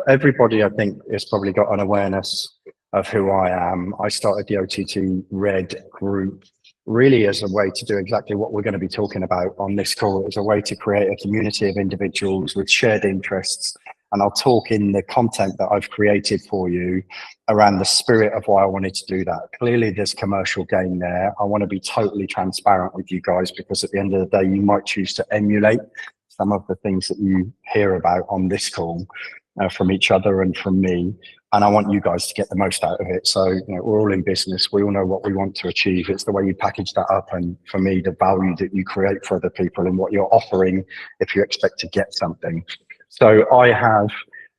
everybody, I think, has probably got an awareness of who I am. I started the OTTRED group really as a way to do exactly what we're going to be talking about on this call, as a way to create a community of individuals with shared interests. And I'll talk in the content that I've created for you around the spirit of why I wanted to do that. Clearly, there's commercial gain there. I want to be totally transparent with you guys, because at the end of the day, you might choose to emulate some of the things that you hear about on this call from each other and from me. And I want you guys to get the most out of it. So, you know, we're all in business. We all know what we want to achieve. It's the way you package that up. And for me, the value that you create for other people and what you're offering if you expect to get something. So I have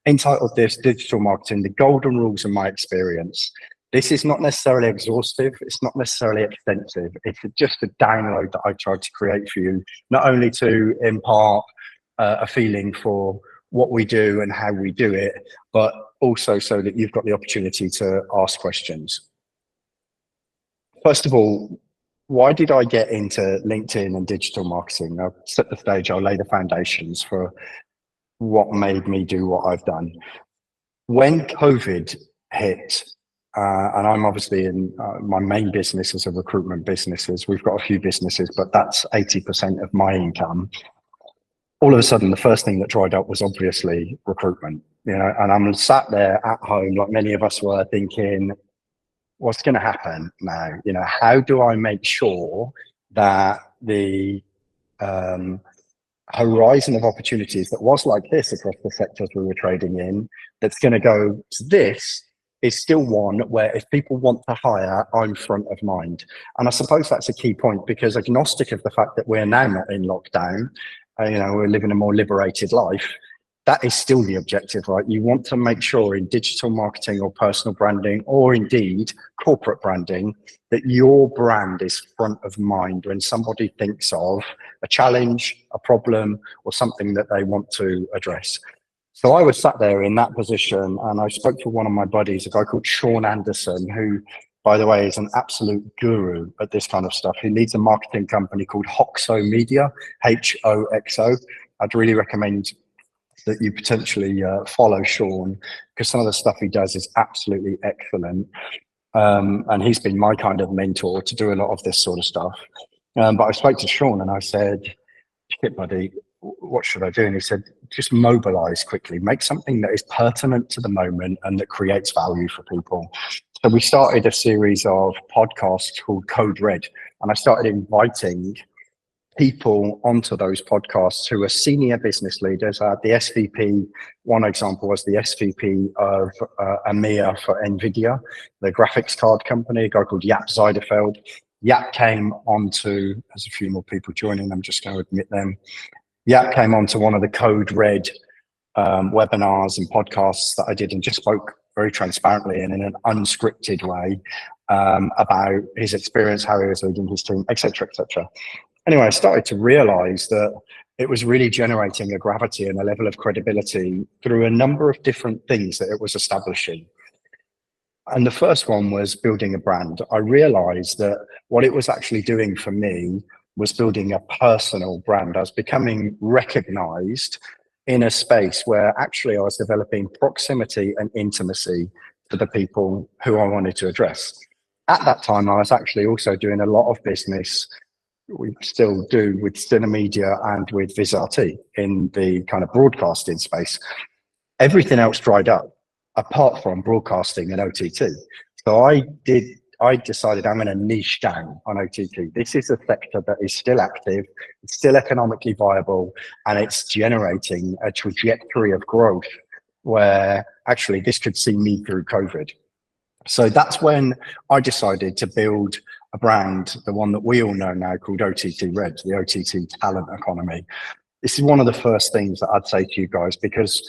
entitled this Digital Marketing, the Golden Rules of My Experience. This is not necessarily exhaustive. It's not necessarily extensive. It's just a download that I tried to create for you, not only to impart a feeling for what we do and how we do it, but also so that you've got the opportunity to ask questions. First of all, why did I get into LinkedIn and digital marketing? I'll set the stage, I'll lay the foundations for what made me do what I've done. When COVID hit, and I'm obviously in my main business is a recruitment businesses. We've got a few businesses, but that's 80% of my income. All of a sudden, the first thing that dried up was obviously recruitment, you know, and I'm sat there at home, like many of us were, thinking, what's going to happen now? You know, how do I make sure that the horizon of opportunities that was like this across the sectors we were trading in, that's going to go to this, is still one where if people want to hire, I'm front of mind. And I suppose that's a key point, because agnostic of the fact that we're now not in lockdown, you know, we're living a more liberated life, that is still the objective, right? You want to make sure in digital marketing or personal branding, or indeed corporate branding, that your brand is front of mind when somebody thinks of a challenge, a problem, or something that they want to address. So I was sat there in that position, and I spoke to one of my buddies, a guy called Sean Anderson, who, by the way, is an absolute guru at this kind of stuff. He leads a marketing company called Hoxo Media, Hoxo. I'd really recommend that you potentially follow Sean, because some of the stuff he does is absolutely excellent. And he's been my kind of mentor to do a lot of this sort of stuff. But I spoke to Sean and I said, shit, buddy, what should I do? And he said, just mobilize quickly, make something that is pertinent to the moment and that creates value for people. So we started a series of podcasts called Code Red, and I started inviting people onto those podcasts who are senior business leaders. The SVP, one example was the SVP of EMEA for NVIDIA, the graphics card company, a guy called Jaap Zijderveld. Jaap came onto, there's a few more people joining, I'm just going to admit them. Jaap came onto one of the Code Red webinars and podcasts that I did, and just spoke very transparently and in an unscripted way about his experience, how he was leading his team, etc., etc. Anyway, I started to realize that it was really generating a gravity and a level of credibility through a number of different things that it was establishing. And the first one was building a brand. I realized that what it was actually doing for me was building a personal brand. I was becoming recognized in a space where actually I was developing proximity and intimacy to the people who I wanted to address. At that time, I was actually also doing a lot of business, we still do, with Cinemedia and with VizRT in the kind of broadcasting space. Everything else dried up apart from broadcasting and OTT. So I decided I'm going to niche down on OTT. This is a sector that is still active, it's still economically viable, and it's generating a trajectory of growth where actually this could see me through COVID. So that's when I decided to build a brand, the one that we all know now, called OTTRED, the OTT talent economy. This is one of the first things that I'd say to you guys, because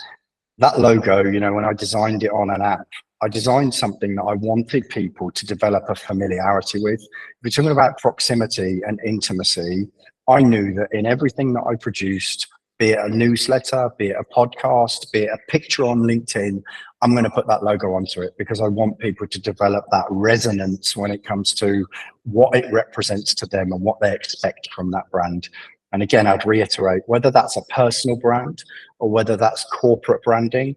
that logo, you know, when I designed it on an app, I designed something that I wanted people to develop a familiarity with. If you're talking about proximity and intimacy, I knew that in everything that I produced, be it a newsletter, be it a podcast, be it a picture on LinkedIn, I'm going to put that logo onto it, because I want people to develop that resonance when it comes to what it represents to them and what they expect from that brand. And again, I'd reiterate, whether that's a personal brand or whether that's corporate branding,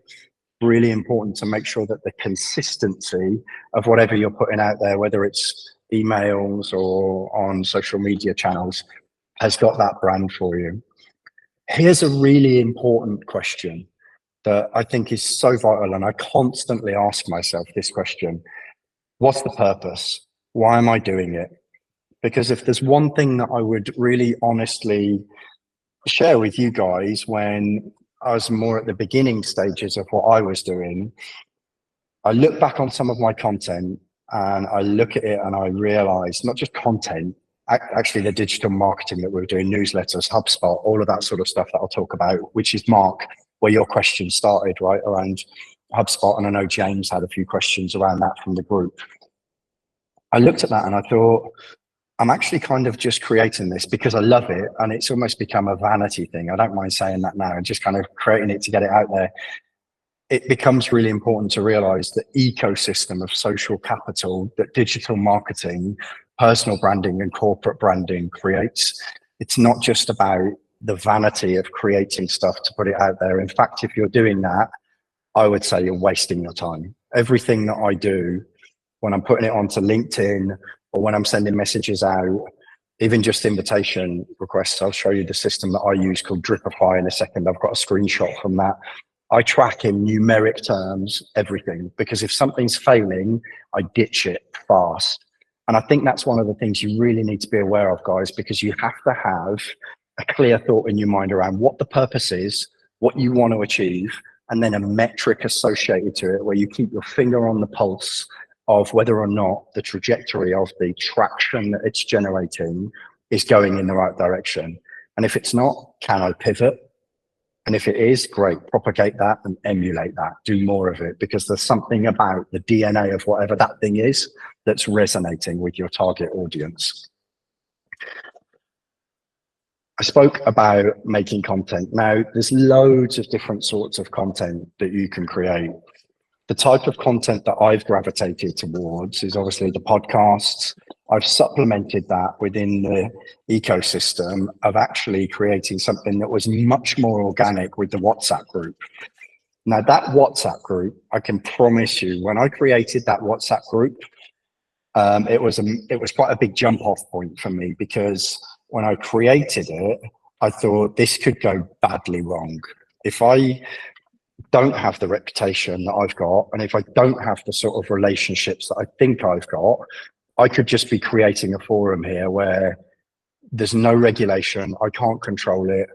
really important to make sure that the consistency of whatever you're putting out there, whether it's emails or on social media channels, has got that brand for you. Here's a really important question that I think is so vital, and I constantly ask myself this question: what's the purpose? Why am I doing it? Because if there's one thing that I would really honestly share with you guys when I was more at the beginning stages of what I was doing, I look back on some of my content and I look at it and I realize not just content, actually the digital marketing that we were doing, newsletters, HubSpot, all of that sort of stuff that I'll talk about, which is Mark, where your question started, right, around HubSpot. And I know James had a few questions around that from the group. I looked at that and I thought, I'm actually kind of just creating this because I love it, and it's almost become a vanity thing. I don't mind saying that now, and just kind of creating it to get it out there. It becomes really important to realize the ecosystem of social capital that digital marketing, personal branding, and corporate branding creates. It's not just about the vanity of creating stuff to put it out there. In fact, if you're doing that, I would say you're wasting your time. Everything that I do, when I'm putting it onto LinkedIn or when I'm sending messages out, even just invitation requests, I'll show you the system that I use called Dripify in a second. I've got a screenshot from that. I track in numeric terms everything, because if something's failing, I ditch it fast. And I think that's one of the things you really need to be aware of, guys, because you have to have a clear thought in your mind around what the purpose is, what you want to achieve, and then a metric associated to it where you keep your finger on the pulse of whether or not the trajectory of the traction that it's generating is going in the right direction. And if it's not, can I pivot? And if it is, great, propagate that and emulate that, do more of it, because there's something about the DNA of whatever that thing is that's resonating with your target audience. I spoke about making content. Now, there's loads of different sorts of content that you can create. The type of content that I've gravitated towards is obviously the podcasts. I've supplemented that within the ecosystem of actually creating something that was much more organic with the WhatsApp group. Now, that WhatsApp group, I can promise you, when I created that WhatsApp group, it was quite a big jump off point for me, because when I created it, I thought this could go badly wrong. If I don't have the reputation that I've got, and if I don't have the sort of relationships that I think I've got, I could just be creating a forum here where there's no regulation. I can't control it.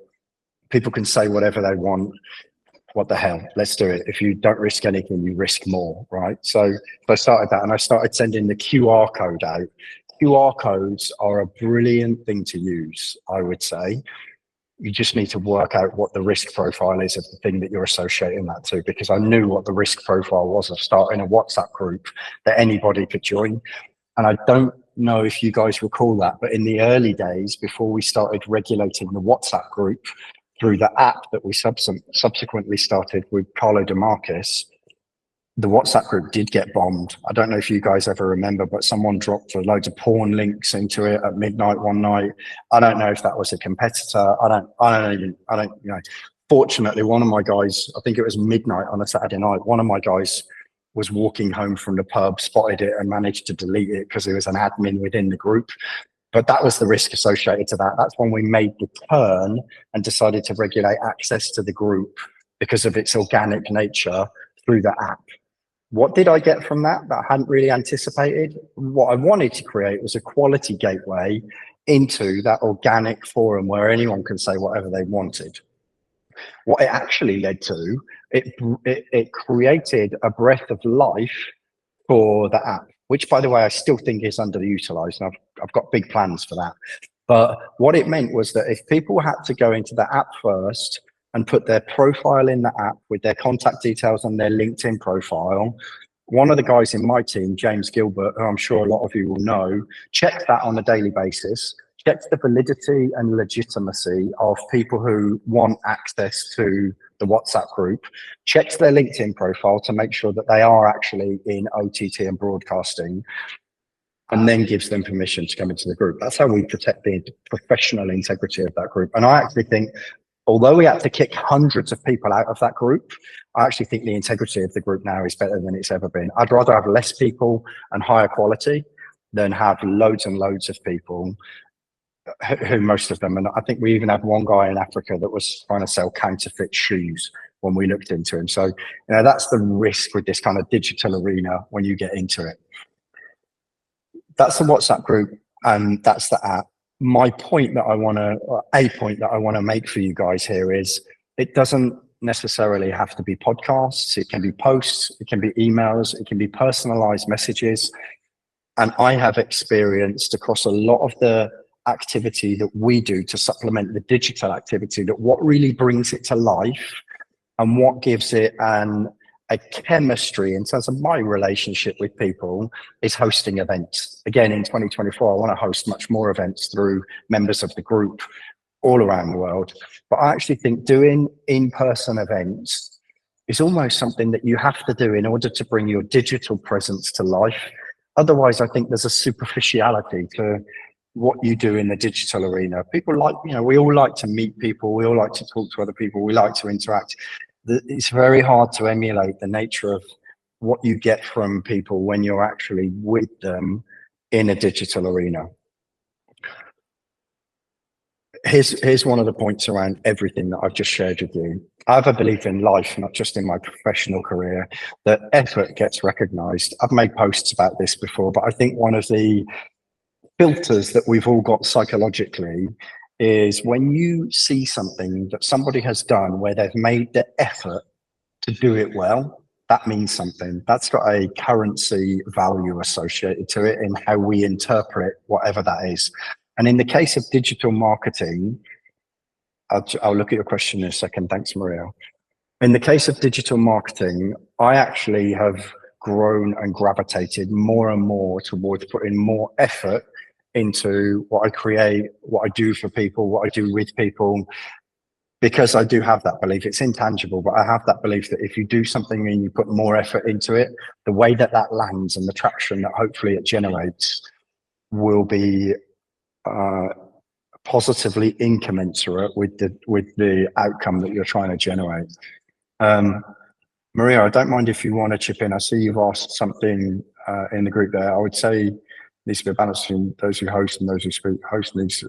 People can say whatever they want. What the hell? Let's do it. If you don't risk anything, you risk more, right? So I started that, and I started sending the QR code out. QR codes are a brilliant thing to use, I would say. You just need to work out what the risk profile is of the thing that you're associating that to, because I knew what the risk profile was of starting a WhatsApp group that anybody could join. And I don't know if you guys recall that, but in the early days, before we started regulating the WhatsApp group through the app that we subsequently started with Carlo DeMarcus, the WhatsApp group did get bombed. I don't know if you guys ever remember, but someone dropped loads of porn links into it at midnight one night. I don't know if that was a competitor. I don't, you know. Fortunately, one of my guys, I think it was midnight on a Saturday night, one of my guys was walking home from the pub, spotted it and managed to delete it because there was an admin within the group. But that was the risk associated to that. That's when we made the turn and decided to regulate access to the group because of its organic nature through the app. What did I get from that I hadn't really anticipated? What I wanted to create was a quality gateway into that organic forum where anyone can say whatever they wanted. What it actually led to, it created a breath of life for the app, which, by the way, I still think is underutilized, and I've got big plans for that. But what it meant was that if people had to go into the app first and put their profile in the app with their contact details and their LinkedIn profile, one of the guys in my team, James Gilbert, who I'm sure a lot of you will know, checks that on a daily basis, checks the validity and legitimacy of people who want access to the WhatsApp group, checks their LinkedIn profile to make sure that they are actually in OTT and broadcasting, and then gives them permission to come into the group. That's how we protect the professional integrity of that group. And I actually think Although we had to kick hundreds of people out of that group, I actually think the integrity of the group now is better than it's ever been. I'd rather have less people and higher quality than have loads and loads of people who most of them, and I think we even had one guy in Africa that was trying to sell counterfeit shoes when we looked into him. So, that's the risk with this kind of digital arena when you get into it. That's the WhatsApp group, and that's the app. My point that a point that I want to make for you guys here is it doesn't necessarily have to be podcasts. It can be posts, it can be emails, it can be personalized messages. And I have experienced across a lot of the activity that we do to supplement the digital activity, that what really brings it to life and what gives it a chemistry in terms of my relationship with people is hosting events. Again, in 2024, I want to host much more events through members of the group all around the world. But I actually think doing in-person events is almost something that you have to do in order to bring your digital presence to life. Otherwise, I think there's a superficiality to what you do in the digital arena. People like, we all like to meet people. We all like to talk to other people. We like to interact. It's very hard to emulate the nature of what you get from people when you're actually with them in a digital arena. Here's one of the points around everything that I've just shared with you. I have a belief in life, not just in my professional career, that effort gets recognized. I've made posts about this before, but I think one of the filters that we've all got psychologically is when you see something that somebody has done where they've made the effort to do it well, that means something. That's got a currency value associated to it in how we interpret whatever that is. And in the case of digital marketing, I'll look at your question in a second. Thanks, Maria. In the case of digital marketing, I actually have grown and gravitated more and more towards putting more effort into what I create, what I do for people, what I do with people, because I do have that belief. It's intangible, but I have that belief that if you do something and you put more effort into it, the way that lands and the traction that hopefully it generates will be positively incommensurate with the outcome that you're trying to generate. Maria, I don't mind if you want to chip in. I see you've asked something in the group there. I would say needs to be a balance between those who host and those who speak. Host needs.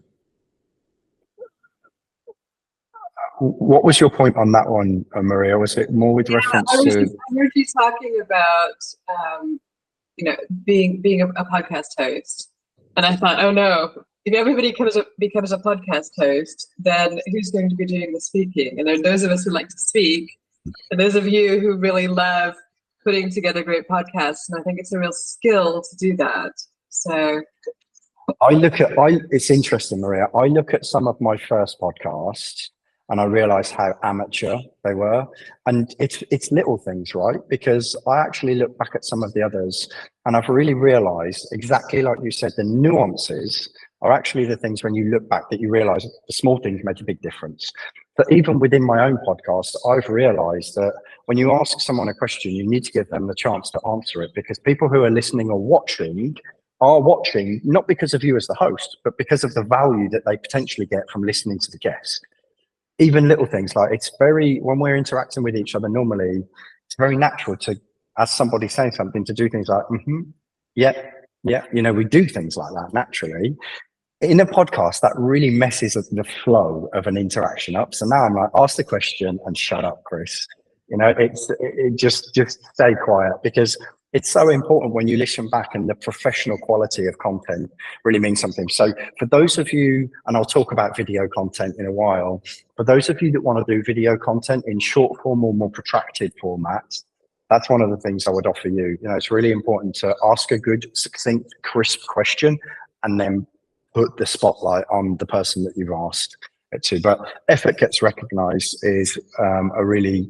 What was your point on that one, Maria? Was it more with reference to? I heard you talking about, being a podcast host, and I thought, oh no, if everybody becomes a podcast host, then who's going to be doing the speaking? And there are those of us who like to speak, and those of you who really love putting together great podcasts. And I think it's a real skill to do that. So it's interesting, Maria. I look at some of my first podcasts and I realize how amateur they were. And it's little things, right? Because I actually look back at some of the others and I've really realized, exactly like you said, the nuances are actually the things when you look back that you realize the small things make a big difference. But even within my own podcast, I've realized that when you ask someone a question, you need to give them the chance to answer it, because people who are listening or watching are watching not because of you as the host, but because of the value that they potentially get from listening to the guest. Even little things like when we're interacting with each other normally, it's very natural to, as somebody saying something, to do things like, yeah, we do things like that naturally. In a podcast, that really messes the flow of an interaction up. So now I'm like, ask the question and shut up, Chris. Just stay quiet, because it's so important when you listen back, and the professional quality of content really means something. So for those of you, and I'll talk about video content in a while, for those of you that want to do video content in short form or more protracted formats, that's one of the things I would offer you. It's really important to ask a good, succinct, crisp question and then put the spotlight on the person that you've asked it to. But effort gets recognized is a really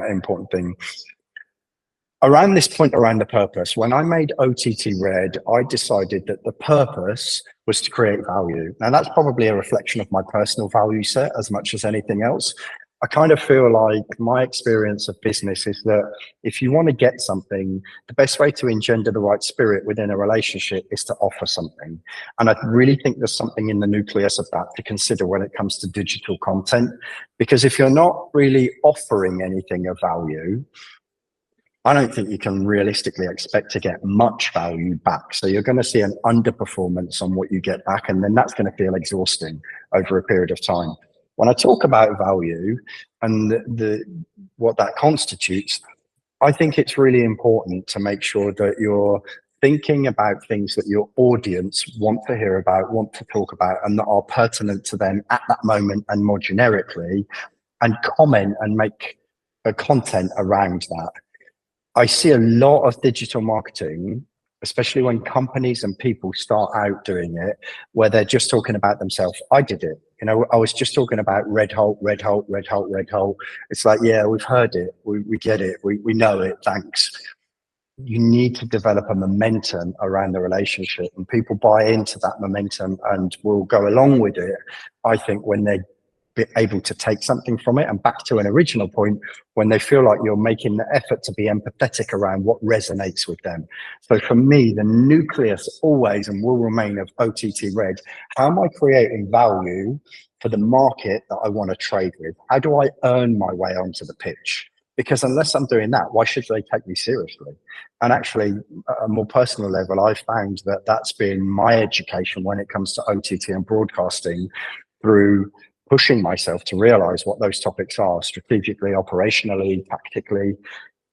important thing. Around this point, around the purpose, when I made OTTRED, I decided that the purpose was to create value. Now, that's probably a reflection of my personal value set as much as anything else. I kind of feel like my experience of business is that if you want to get something, the best way to engender the right spirit within a relationship is to offer something. And I really think there's something in the nucleus of that to consider when it comes to digital content. Because if you're not really offering anything of value, I don't think you can realistically expect to get much value back. So you're going to see an underperformance on what you get back, and then that's going to feel exhausting over a period of time. When I talk about value and what that constitutes, I think it's really important to make sure that you're thinking about things that your audience want to hear about, want to talk about, and that are pertinent to them at that moment and more generically, and comment and make a content around that. I see a lot of digital marketing, especially when companies and people start out doing it, where they're just talking about themselves. I did it. You know, I was just talking about red hole, red hole, red hole, red hole. It's like, yeah, we've heard it. We get it. We know it. Thanks. You need to develop a momentum around the relationship, and people buy into that momentum and will go along with it, I think, when they're able to take something from it. And back to an original point, when they feel like you're making the effort to be empathetic around what resonates with them. So for me, the nucleus always and will remain of OTTRED, how am I creating value for the market that I want to trade with? How do I earn my way onto the pitch? Because unless I'm doing that, why should they take me seriously? And actually, at a more personal level, I've found that that's been my education when it comes to OTT and broadcasting, through pushing myself to realize what those topics are strategically, operationally, tactically.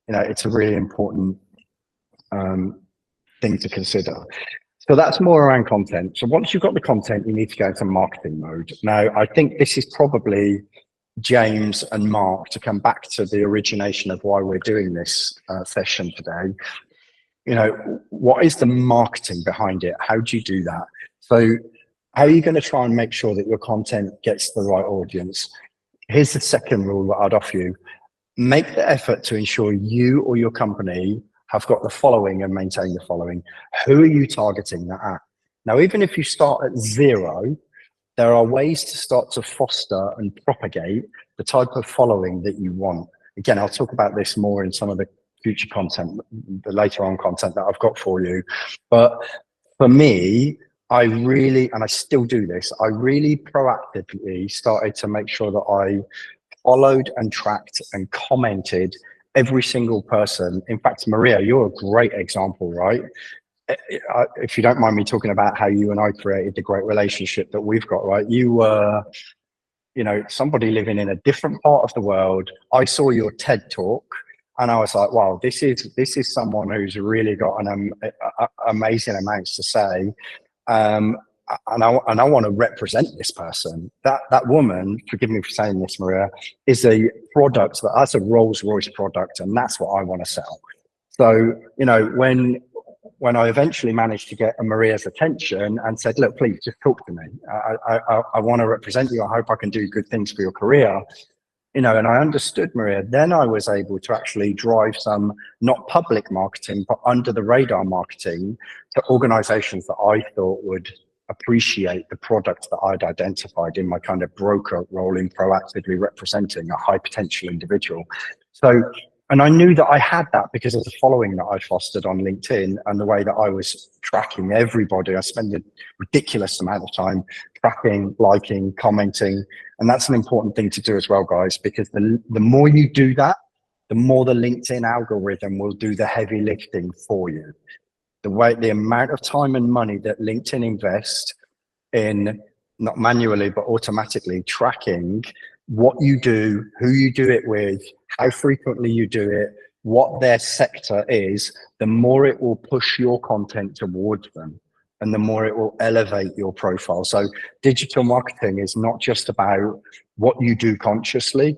You know, it's a really important thing to consider. So that's more around content. So once you've got the content, you need to go into marketing mode. Now, I think this is probably James and Mark, to come back to the origination of why we're doing this session today. You know, what is the marketing behind it? How do you do that? So how are you going to try and make sure that your content gets the right audience? Here's the second rule that I'd offer you. Make the effort to ensure you or your company have got the following and maintain the following. Who are you targeting that at? Now, even if you start at zero, there are ways to start to foster and propagate the type of following that you want. Again, I'll talk about this more in some of the future content, the later on content that I've got for you. But for me, I really, and I still do this, I really proactively started to make sure that I followed and tracked and commented every single person. In fact, Maria, you're a great example, right? If you don't mind me talking about how you and I created the great relationship that we've got, right? You were, you know, somebody living in a different part of the world. I saw your TED talk and I was like, wow, this is someone who's really got an amazing amounts to say. And I want to represent this person. That woman, forgive me for saying this, Maria, is a product that's a Rolls Royce product, and that's what I want to sell. So, you know, when I eventually managed to get Maria's attention and said, look, please just talk to me. I want to represent you. I hope I can do good things for your career. You know, and I understood Maria. Then I was able to actually drive some, not public marketing, but under the radar marketing to organizations that I thought would appreciate the product that I'd identified in my kind of broker role in proactively representing a high potential individual. So, and I knew that I had that because of the following that I fostered on LinkedIn and the way that I was tracking everybody. I spent a ridiculous amount of time tracking, liking, commenting. And that's an important thing to do as well, guys, because the more you do that, the more the LinkedIn algorithm will do the heavy lifting for you. The amount of time and money that LinkedIn invests in, not manually, but automatically tracking what you do, who you do it with, how frequently you do it, what their sector is, the more it will push your content towards them and the more it will elevate your profile. So digital marketing is not just about what you do consciously,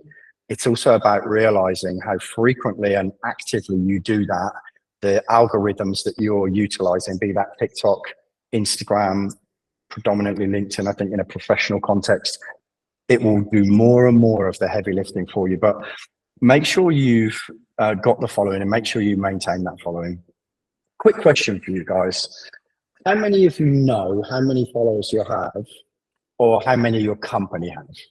it's also about realizing how frequently and actively you do that. The algorithms that you're utilizing, be that TikTok, Instagram, predominantly LinkedIn, I think in a professional context, it will do more and more of the heavy lifting for you. But make sure you've got the following and make sure you maintain that following. Quick question for you guys. How many of you know how many followers you have or how many your company has?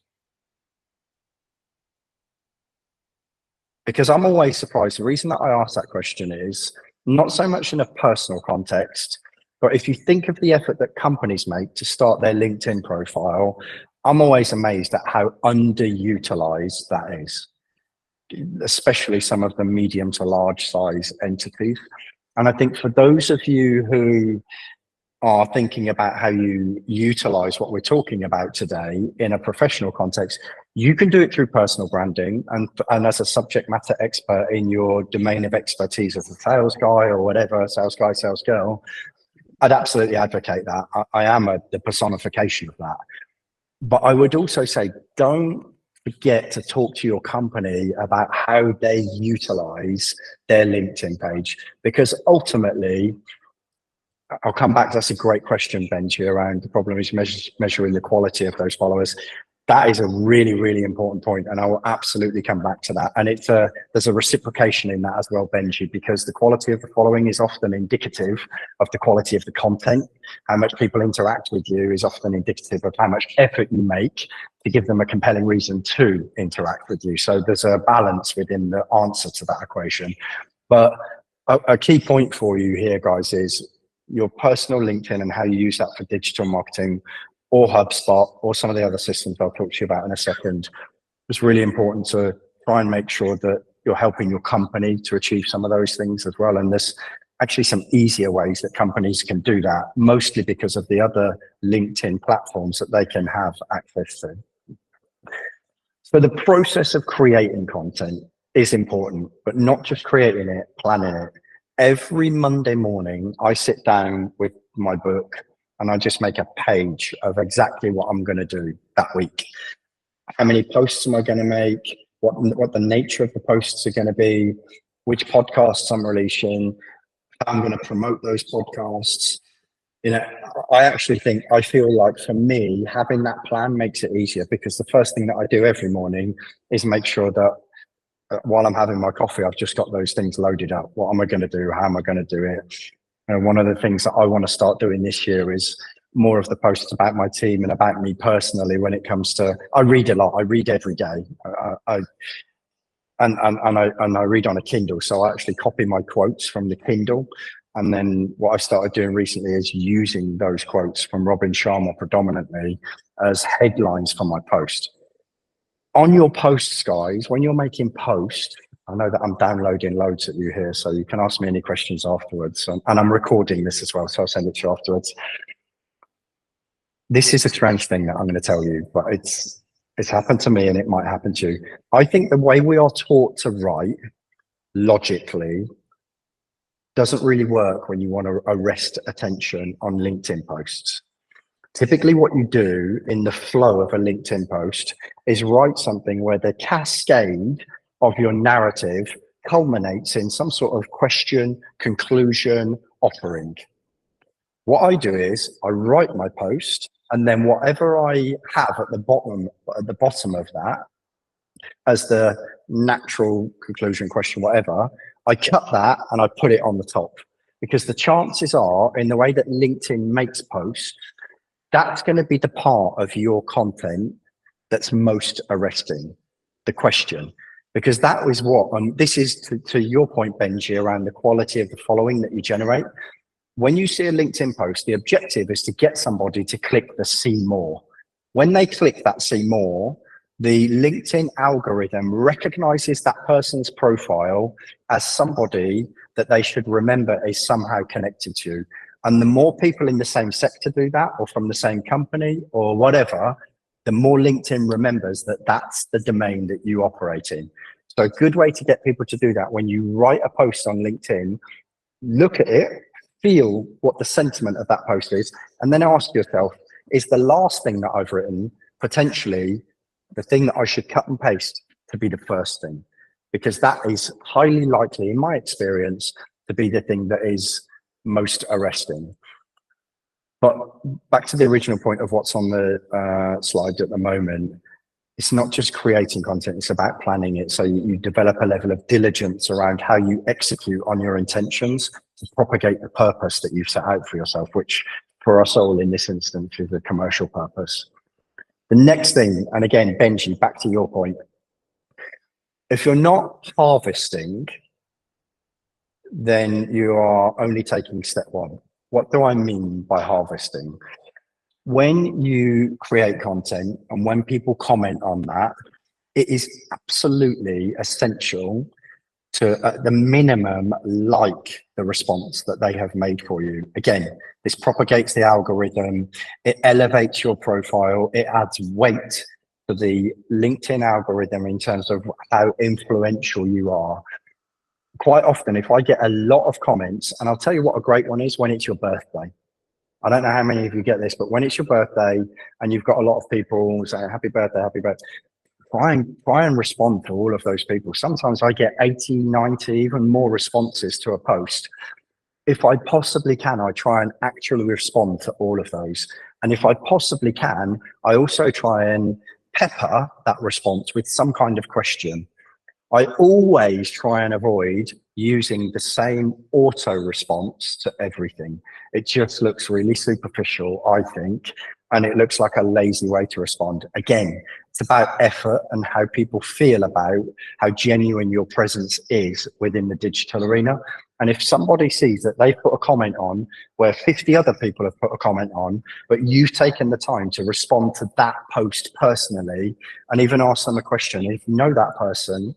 Because I'm always surprised. The reason that I ask that question is not so much in a personal context, but if you think of the effort that companies make to start their LinkedIn profile, I'm always amazed at how underutilized that is, especially some of the medium to large size entities. And I think for those of you who are thinking about how you utilize what we're talking about today in a professional context, you can do it through personal branding and as a subject matter expert in your domain of expertise as a sales guy or whatever, sales guy, sales girl. I'd absolutely advocate that. I am the personification of that. But I would also say, don't forget to talk to your company about how they utilize their LinkedIn page, because ultimately, I'll come back. That's a great question, Benji, around the problem is measuring the quality of those followers. That is a really, really important point, and I will absolutely come back to that. And there's a reciprocation in that as well, Benji, because the quality of the following is often indicative of the quality of the content. How much people interact with you is often indicative of how much effort you make to give them a compelling reason to interact with you. So there's a balance within the answer to that equation. But a key point for you here, guys, is your personal LinkedIn and how you use that for digital marketing, or HubSpot, or some of the other systems I'll talk to you about in a second. It's really important to try and make sure that you're helping your company to achieve some of those things as well. And there's actually some easier ways that companies can do that, mostly because of the other LinkedIn platforms that they can have access to. So the process of creating content is important, but not just creating it, planning it. Every Monday morning, I sit down with my book and I just make a page of exactly what I'm going to do that week. How many posts am I going to make? What the nature of the posts are going to be? Which podcasts I'm releasing? How I'm going to promote those podcasts? You know, I feel like for me, having that plan makes it easier, because the first thing that I do every morning is make sure that while I'm having my coffee, I've just got those things loaded up. What am I going to do? How am I going to do it? And one of the things that I want to start doing this year is more of the posts about my team and about me personally. When it comes to, I read a lot. I read every day. I read on a Kindle, so I actually copy my quotes from the Kindle. And then what I've started doing recently is using those quotes from Robin Sharma predominantly as headlines for my post. On your posts, guys, when you're making posts, I know that I'm downloading loads at you here, so you can ask me any questions afterwards. And I'm recording this as well, so I'll send it to you afterwards. This is a strange thing that I'm going to tell you, but it's happened to me and it might happen to you. I think the way we are taught to write logically doesn't really work when you want to arrest attention on LinkedIn posts. Typically what you do in the flow of a LinkedIn post is write something where the cascade of your narrative culminates in some sort of question, conclusion, offering. What I do is I write my post, and then whatever I have at the bottom of that as the natural conclusion, question, whatever, I cut that and I put it on the top, because the chances are, in the way that LinkedIn makes posts, that's going to be the part of your content that's most arresting, the question, because that is what, and this is to your point, Benji, around the quality of the following that you generate. When you see a LinkedIn post, the objective is to get somebody to click the see more. When they click that see more, the LinkedIn algorithm recognizes that person's profile as somebody that they should remember is somehow connected to. And the more people in the same sector do that, or from the same company or whatever, the more LinkedIn remembers that that's the domain that you operate in. So a good way to get people to do that, when you write a post on LinkedIn, look at it, feel what the sentiment of that post is, and then ask yourself, is the last thing that I've written potentially the thing that I should cut and paste to be the first thing? Because that is highly likely, in my experience, to be the thing that is most arresting. But back to the original point of what's on the slide at the moment, it's not just creating content, it's about planning it. So you develop a level of diligence around how you execute on your intentions to propagate the purpose that you've set out for yourself, which for us all in this instance is a commercial purpose. The next thing, and again, Benji, back to your point, If you're not harvesting, then you are only taking step one. What do I mean by harvesting? When you create content and when people comment on that, it is absolutely essential to, at the minimum, like the response that they have made for you. Again, this propagates the algorithm, it elevates your profile, it adds weight to the LinkedIn algorithm in terms of how influential you are. Quite often, if I get a lot of comments, and I'll tell you what a great one is when it's your birthday. I don't know how many of you get this, but when it's your birthday and you've got a lot of people saying happy birthday, try and respond to all of those people. Sometimes I get 80, 90, even more responses to a post. If I possibly can, I try and actually respond to all of those. And if I possibly can, I also try and pepper that response with some kind of question. I always try and avoid using the same auto response to everything. It just looks really superficial, I think, and it looks like a lazy way to respond. Again, it's about effort and how people feel about how genuine your presence is within the digital arena. And if somebody sees that they've put a comment on where 50 other people have put a comment on, but you've taken the time to respond to that post personally and even ask them a question, if you know that person,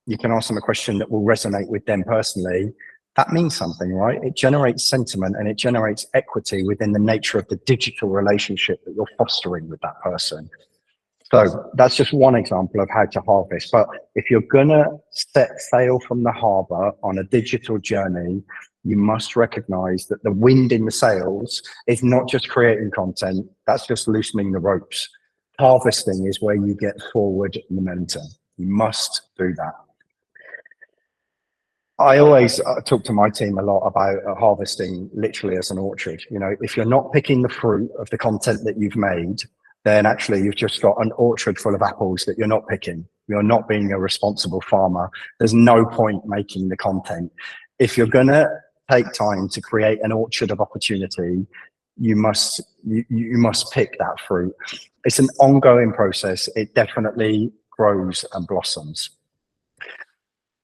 you can ask them a question that will resonate with them personally. That means something, right? It generates sentiment and it generates equity within the nature of the digital relationship that you're fostering with that person. So that's just one example of how to harvest. But if you're gonna set sail from the harbor on a digital journey, you must recognize that the wind in the sails is not just creating content, that's just loosening the ropes. Harvesting is where you get forward momentum. You must do that. I always talk to my team a lot about harvesting literally as an orchard. You know, if you're not picking the fruit of the content that you've made, then actually you've just got an orchard full of apples that you're not picking. You're not being a responsible farmer. There's no point making the content. If you're going to take time to create an orchard of opportunity, you must pick that fruit. It's an ongoing process. It definitely grows and blossoms.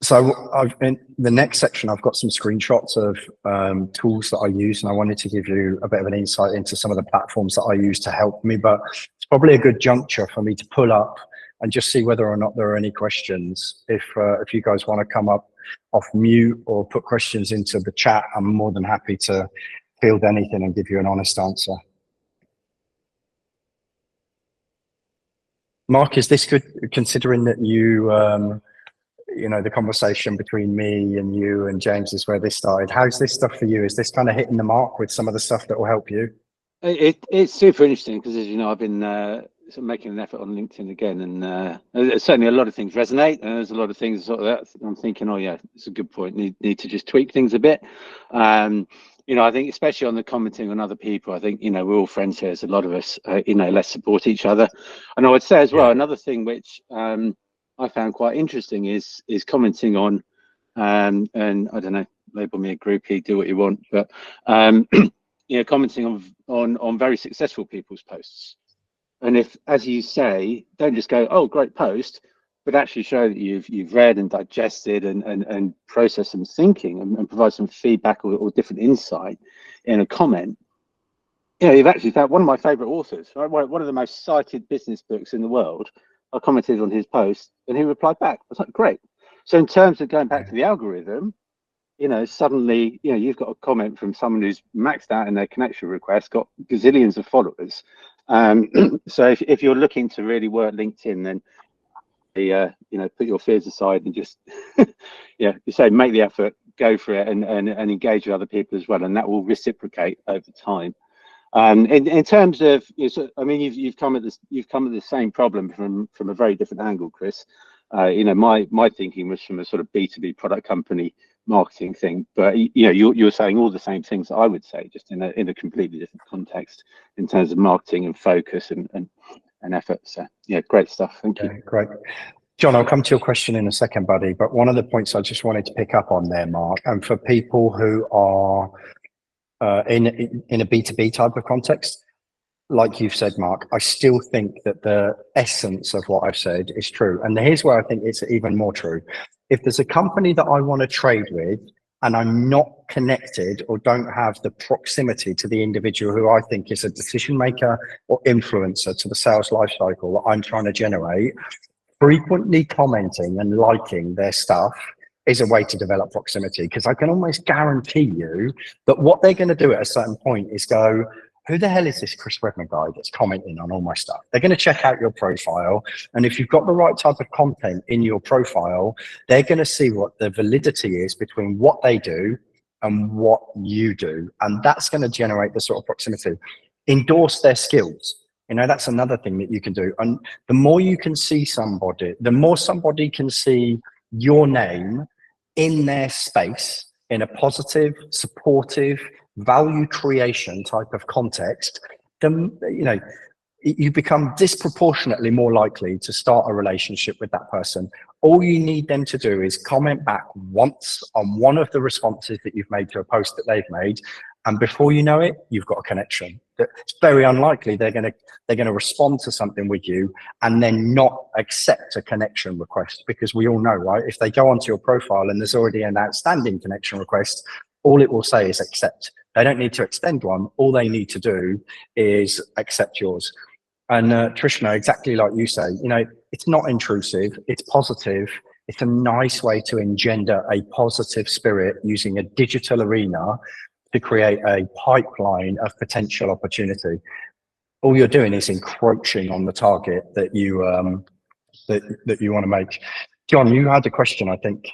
So in the next section, I've got some screenshots of tools that I use, and I wanted to give you a bit of an insight into some of the platforms that I use to help me, but it's probably a good juncture for me to pull up and just see whether or not there are any questions. If you guys want to come up off mute or put questions into the chat, I'm more than happy to field anything and give you an honest answer. Mark, is this good, considering that you know, the conversation between me and you and James is where this started. How's this stuff for you? Is this kind of hitting the mark with some of the stuff that will help you? It's super interesting because, as you know, I've been sort of making an effort on LinkedIn again, and certainly a lot of things resonate, and there's a lot of things sort of that I'm thinking, oh yeah, it's a good point. Need to just tweak things a bit. You know, I think especially on the commenting on other people, I think, you know, we're all friends here. There's a lot of us, you know, let's support each other. And I would say as well, another thing which I found quite interesting is commenting on, and I don't know, label me a groupie, do what you want, but you know, commenting on very successful people's posts. And if, as you say, don't just go, oh, great post, but actually show that you've read and digested and processed some thinking and provide some feedback or different insight in a comment. You know, you've actually found one of my favorite authors, right? One of the most cited business books in the world. I commented on his post and he replied back. I was like, great. So in terms of going back to the algorithm, you know, suddenly, you know, you've got a comment from someone who's maxed out in their connection request, got gazillions of followers. So if you're looking to really work LinkedIn, then you know, put your fears aside and just, yeah, you say, make the effort, go for it, and engage with other people as well, and that will reciprocate over time. In terms of, I mean, you've come at the same problem from a very different angle, Chris. You know, my thinking was from a sort of B2B product company marketing thing, but you know, you're saying all the same things I would say, just in a completely different context in terms of marketing and focus and effort. So yeah, great stuff. Thank you. Great. John, I'll come to your question in a second, buddy, but one of the points I just wanted to pick up on there, Mark, and for people who are in a B2B type of context, like you've said, Mark, I still think that the essence of what I've said is true. And here's where I think it's even more true. If there's a company that I want to trade with and I'm not connected or don't have the proximity to the individual who I think is a decision maker or influencer to the sales lifecycle that I'm trying to generate, frequently commenting and liking their stuff is a way to develop proximity, because I can almost guarantee you that what they're going to do at a certain point is go, who the hell is this Chris Redman guy that's commenting on all my stuff? They're going to check out your profile. And if you've got the right type of content in your profile, they're going to see what the validity is between what they do and what you do. And that's going to generate the sort of proximity. Endorse their skills. You know, that's another thing that you can do. And the more you can see somebody, the more somebody can see your name in their space in a positive, supportive, value creation type of context, then, you know, you become disproportionately more likely to start a relationship with that person. All you need them to do is comment back once on one of the responses that you've made to a post that they've made, and before you know it, you've got a connection. It's very unlikely they're going to respond to something with you and then not accept a connection request, because we all know, right? If they go onto your profile and there's already an outstanding connection request, all it will say is accept. They don't need to extend one. All they need to do is accept yours. And Trishna, exactly like you say, you know, it's not intrusive, it's positive. It's a nice way to engender a positive spirit using a digital arena to create a pipeline of potential opportunity. All you're doing is encroaching on the target that you that you want to make. John, you had a question, I think.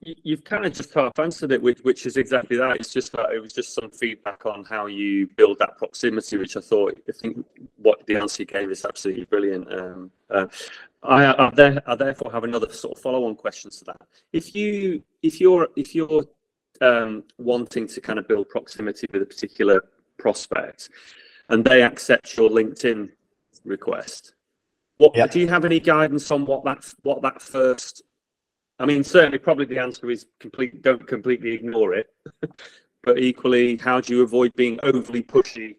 You've kind of just half answered it, which is exactly that. It's just that it was just some feedback on how you build that proximity, which I think what the answer you gave is absolutely brilliant. I therefore have another sort of follow-on question to that. If you're wanting to kind of build proximity with a particular prospect, and they accept your LinkedIn request, do you have any guidance on what that first? I mean, certainly, probably the answer is don't completely ignore it. But equally, how do you avoid being overly pushy?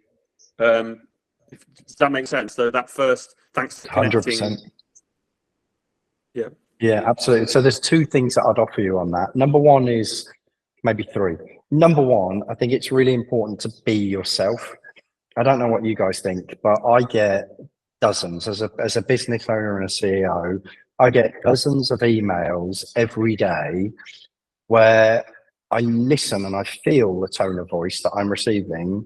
Does that make sense? So that first, thanks for connecting. 100%. Yeah. Yeah, absolutely. So there's two things that I'd offer you on that. Number one is, maybe three. Number one, I think it's really important to be yourself. I don't know what you guys think, but I get dozens as a business owner and a CEO. I get dozens of emails every day where I listen and I feel the tone of voice that I'm receiving,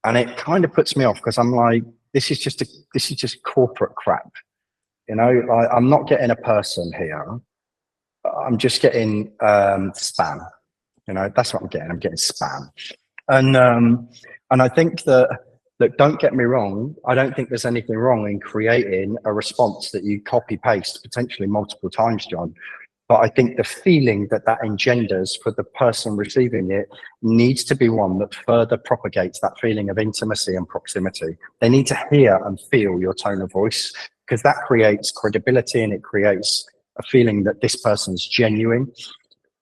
and it kind of puts me off, because I'm like, this is just corporate crap. You know, I'm not getting a person here. I'm just getting spam. You know, that's what I'm getting. I'm getting spam. And I think that, look, don't get me wrong, I don't think there's anything wrong in creating a response that you copy paste potentially multiple times, John. But I think the feeling that engenders for the person receiving it needs to be one that further propagates that feeling of intimacy and proximity. They need to hear and feel your tone of voice, because that creates credibility and it creates a feeling that this person's genuine.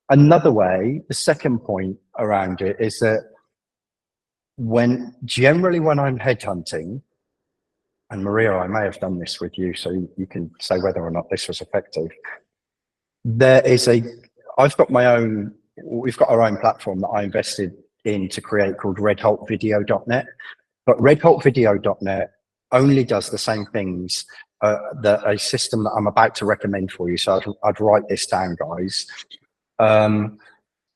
Another way, the second point around it is that generally when I'm headhunting, and Maria, I may have done this with you, so you can say whether or not this was effective. We've got our own platform that I invested in to create called redhaltvideo.net, but redhaltvideo.net only does the same things that a system that I'm about to recommend for you. So I'd write this down, guys.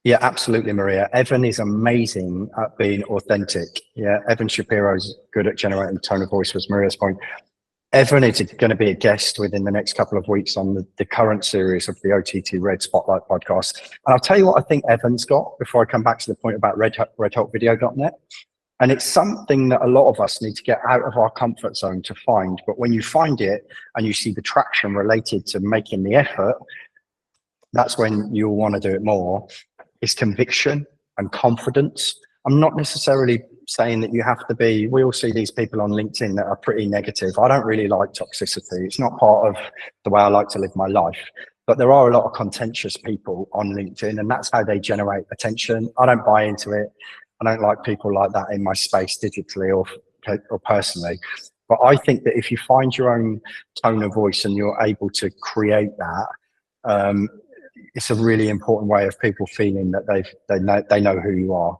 Yeah, absolutely, Maria. Evan is amazing at being authentic. Yeah, Evan Shapiro's good at generating tone of voice, was Maria's point. Evan is going to be a guest within the next couple of weeks on the current series of the OTTRED Spotlight podcast. And I'll tell you what I think Evan's got before I come back to the point about redhaltvideo.net. And it's something that a lot of us need to get out of our comfort zone to find. But when you find it and you see the traction related to making the effort, that's when you'll want to do it more. Is conviction and confidence. I'm not necessarily saying that you have to be, we all see these people on LinkedIn that are pretty negative. I don't really like toxicity. It's not part of the way I like to live my life. But there are a lot of contentious people on LinkedIn, and that's how they generate attention. I don't buy into it. I don't like people like that in my space digitally or personally. But I think that if you find your own tone of voice and you're able to create that, it's a really important way of people feeling that they know who you are.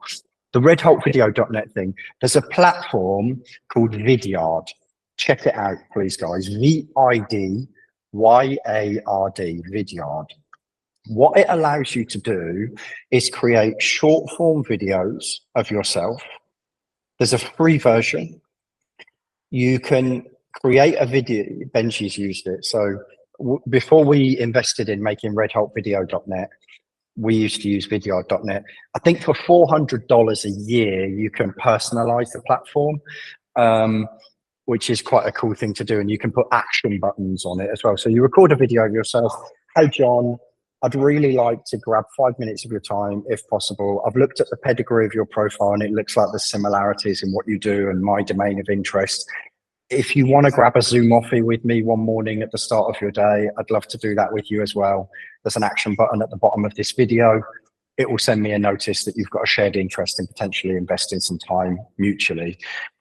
The redhaltvideo.net thing, there's a platform called Vidyard. Check it out, please, guys. Vidyard, Vidyard. What it allows you to do is create short form videos of yourself. There's a free version. You can create a video. Benji's used it. So before we invested in making redhaltvideo.net, we used to use Vidyard.net. I think for $400 a year, you can personalize the platform, which is quite a cool thing to do. And you can put action buttons on it as well. So you record a video of yourself. Hey, John, I'd really like to grab 5 minutes of your time, if possible. I've looked at the pedigree of your profile and it looks like there's similarities in what you do and my domain of interest. If you want to grab a Zoom offie with me one morning at the start of your day, I'd love to do that with you as well. There's an action button at the bottom of this video. It will send me a notice that you've got a shared interest in potentially investing some time mutually.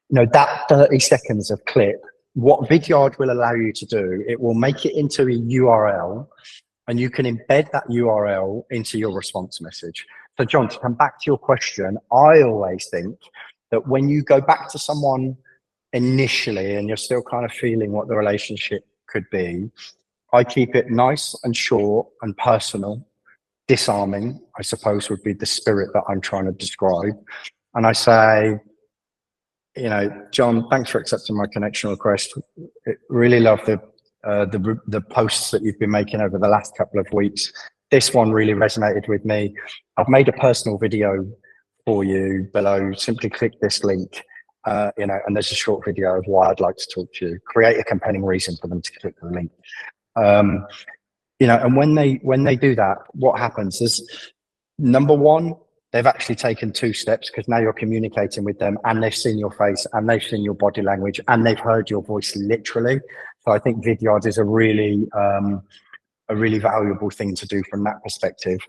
You know, that 30 seconds of clip, what Vidyard will allow you to do, it will make it into a URL and you can embed that URL into your response message. So John, to come back to your question, I always think that when you go back to someone initially and you're still kind of feeling what the relationship could be, I keep it nice and short and personal. Disarming, I suppose, would be the spirit that I'm trying to describe. And I say, you know, John, thanks for accepting my connection request. Really love the posts that you've been making over the last couple of weeks. This one really resonated with me. I've made a personal video for you below. Simply click this link. You know, and there's a short video of why I'd like to talk to you. Create a compelling reason for them to click the link. You know, and when they do that, what happens is, number one, they've actually taken 2 steps because now you're communicating with them and they've seen your face and they've seen your body language and they've heard your voice literally. So I think Vidyard is a really valuable thing to do from that perspective.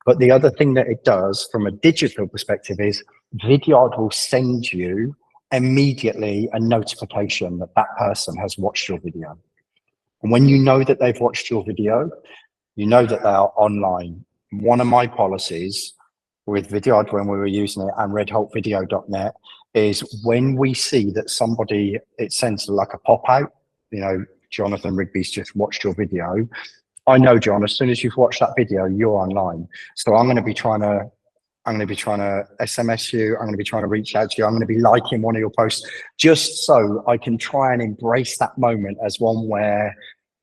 But the other thing that it does from a digital perspective is Vidyard will send you immediately a notification that that person has watched your video. And when you know that they've watched your video, you know that they are online. One of my policies with Vidyard when we were using it and redhaltvideo.net is when we see that somebody, it sends like a pop out, you know, Jonathan Rigby's just watched your video. I know, John, as soon as you've watched that video, you're online. So I'm going to be trying to SMS you. I'm going to be trying to reach out to you. I'm going to be liking one of your posts just so I can try and embrace that moment as one where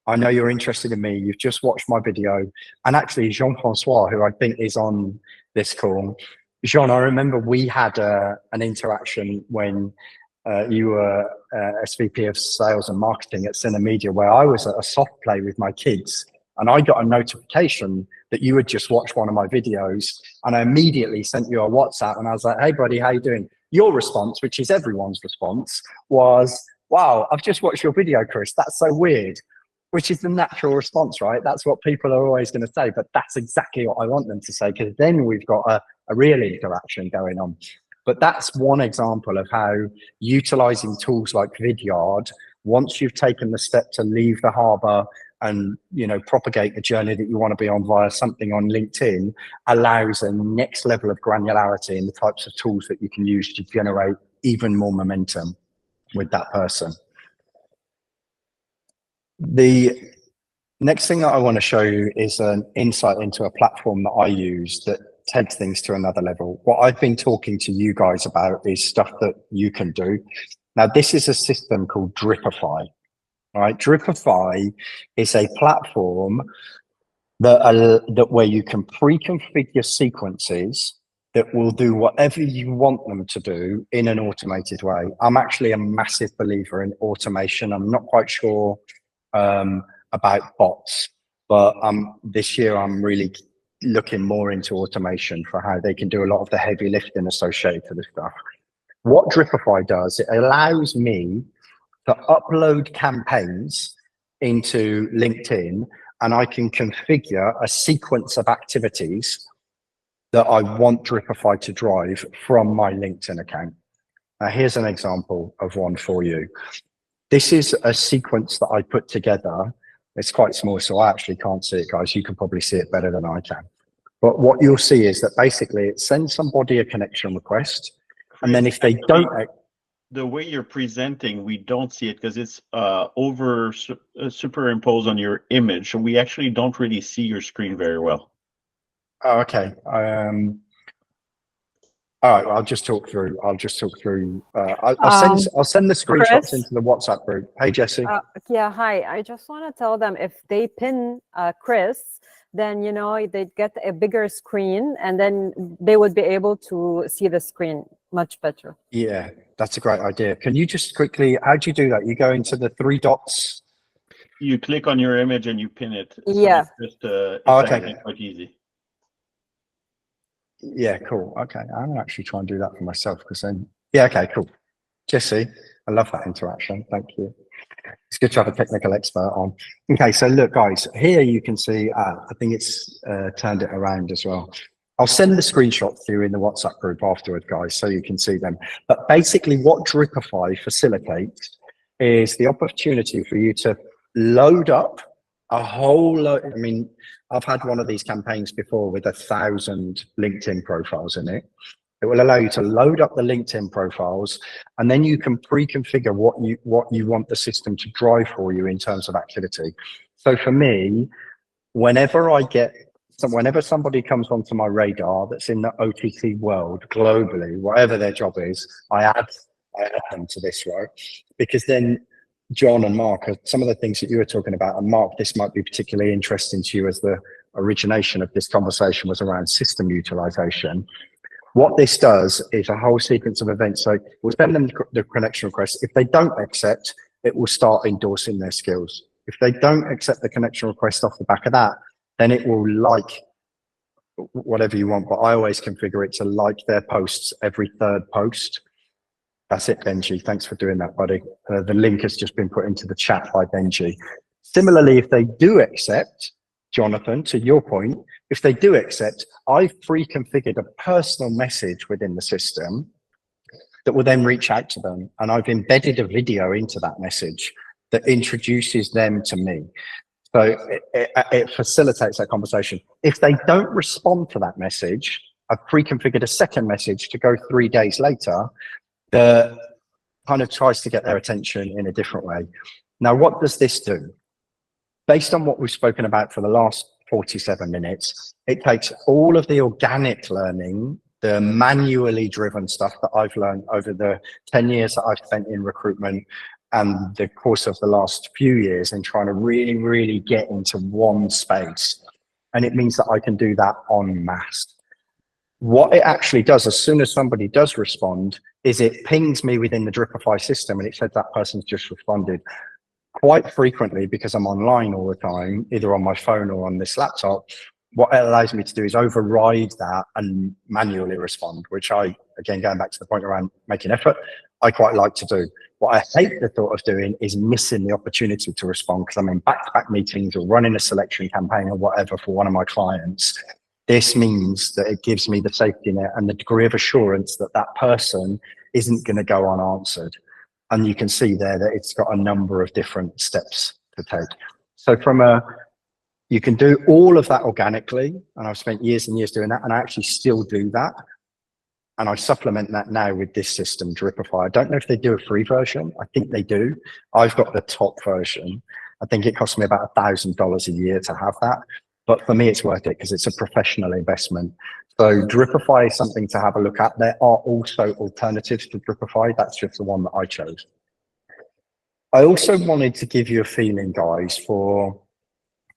I know you're interested in me. You've just watched my video. And actually, Jean-Francois, who I think is on this call, Jean, I remember we had an interaction when you were SVP of Sales and Marketing at Cinemedia, where I was at a soft play with my kids. And I got a notification that you had just watched one of my videos, and I immediately sent you a WhatsApp and I was like, hey buddy, how you doing? Your response, which is everyone's response, was, wow, I've just watched your video, Chris. That's so weird, which is the natural response, right? That's what people are always going to say, but that's exactly what I want them to say, because then we've got a real interaction going on. But that's one example of how utilizing tools like Vidyard, once you've taken the step to leave the harbor and, you know, propagate the journey that you want to be on via something on LinkedIn, allows a next level of granularity in the types of tools that you can use to generate even more momentum with that person. The next thing that I want to show you is an insight into a platform that I use that takes things to another level. What I've been talking to you guys about is stuff that you can do. Now, this is a system called Dripify. Right, Dripify is a platform that where you can pre-configure sequences that will do whatever you want them to do in an automated way. I'm actually a massive believer in automation. I'm not quite sure about bots, but this year I'm really looking more into automation for how they can do a lot of the heavy lifting associated with this stuff. What Dripify does, it allows me to upload campaigns into LinkedIn, and I can configure a sequence of activities that I want Dripify to drive from my LinkedIn account. Now, here's an example of one for you. This is a sequence that I put together. It's quite small, so I actually can't see it, guys. You can probably see it better than I can. But what you'll see is that basically it sends somebody a connection request. And then if they don't... The way you're presenting, we don't see it because it's superimposed on your image. So we actually don't really see your screen very well. Oh, okay. All right, I'll just talk through. I'll send the screenshots into the WhatsApp group. Hey, Jesse. Yeah, hi. I just want to tell them if they pin Chris, then they'd get a bigger screen, and then they would be able to see the screen much better. Yeah, that's a great idea. Can you just quickly? How do you do that? You go into the three dots. You click on your image and you pin it. So yeah. It's just it's okay. quite easy. Yeah, cool. Okay, I'm gonna actually try and do that for myself because then, yeah, okay, cool. Jesse, I love that interaction. Thank you. It's good to have a technical expert on. Okay, so look, guys, here you can see. I think it's turned it around as well. I'll send the screenshots to you in the WhatsApp group afterward, guys, so you can see them. But basically, what Dripify facilitates is the opportunity for you to load up a whole load. I mean, I've had one of these campaigns before with 1,000 LinkedIn profiles in it. It will allow you to load up the LinkedIn profiles, and then you can pre-configure what you want the system to drive for you in terms of activity. So for me, whenever somebody comes onto my radar that's in the OTT world globally, whatever their job is, I add them to this, right? Because then John and Mark, some of the things that you were talking about, and Mark, this might be particularly interesting to you as the origination of this conversation was around system utilization. What this does is a whole sequence of events. So we'll send them the connection request. If they don't accept, it will start endorsing their skills. If they don't accept the connection request off the back of that, then it will like whatever you want. But I always configure it to like their posts every third post. That's it, Benji. Thanks for doing that, buddy. The link has just been put into the chat by Benji. Similarly, if they do accept, Jonathan, to your point, if they do accept, I've pre-configured a personal message within the system that will then reach out to them. And I've embedded a video into that message that introduces them to me. So it facilitates that conversation. If they don't respond to that message, I've pre-configured a second message to go 3 days later that kind of tries to get their attention in a different way. Now, what does this do? Based on what we've spoken about for the last 47 minutes, it takes all of the organic learning, the manually driven stuff that I've learned over the 10 years that I've spent in recruitment and the course of the last few years in trying to really, really get into one space. And it means that I can do that en masse. What it actually does, as soon as somebody does respond, is it pings me within the Dripify system and it says that person's just responded. Quite frequently, because I'm online all the time, either on my phone or on this laptop, what it allows me to do is override that and manually respond, which I, again, going back to the point around making effort, I quite like to do. What I hate the thought of doing is missing the opportunity to respond because I'm in back-to-back meetings or running a selection campaign or whatever for one of my clients. This means that it gives me the safety net and the degree of assurance that that person isn't going to go unanswered. And you can see there that it's got a number of different steps to take. So you can do all of that organically, and I've spent years and years doing that, and I actually still do that. And I supplement that now with this system, Dripify. I don't know if they do a free version. I think they do. I've got the top version. I think it costs me about $1,000 a year to have that. But for me, it's worth it because it's a professional investment. So Dripify is something to have a look at. There are also alternatives to Dripify. That's just the one that I chose. I also wanted to give you a feeling, guys, for